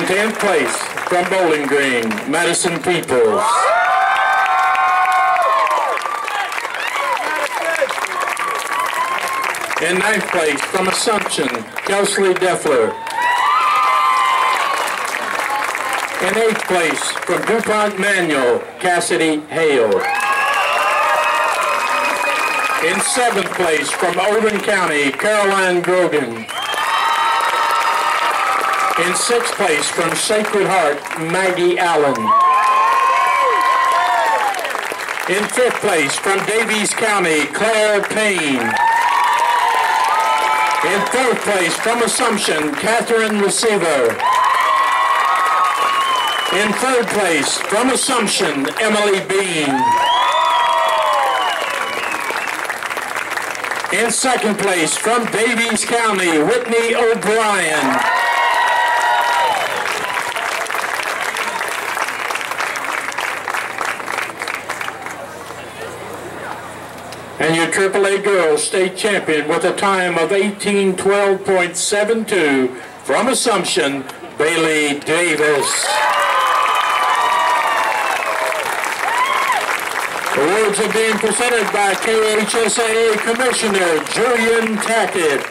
In 10th place, from Bowling Green, Madison Peoples. In 9th place, from Assumption, Kelsey Deffler. In 8th place, from DuPont Manual, Cassidy Hale. In 7th place, from Owen County, Caroline Grogan. In 6th place, from Sacred Heart, Maggie Allen. In 5th place, from Davies County, Claire Payne. In 4th place, from Assumption, Catherine Receiver. In 3rd place, from Assumption, Emily Bean. In 2nd place, from Davies County, Whitney O'Brien. And your AAA girls state champion with a time of 18:12.72 from Assumption, Bailey Davis. Awards are being presented by KHSAA Commissioner Julian Tackett.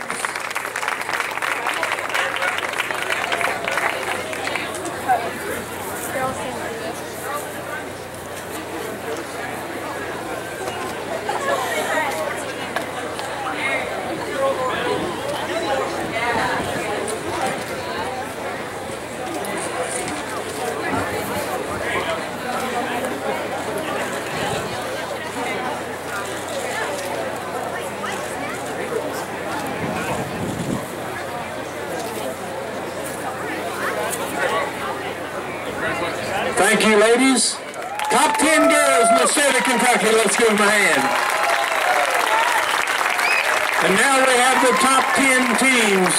Thank you, ladies. Top 10 girls in the state of Kentucky. Let's give them a hand. And now we have the top 10 teams.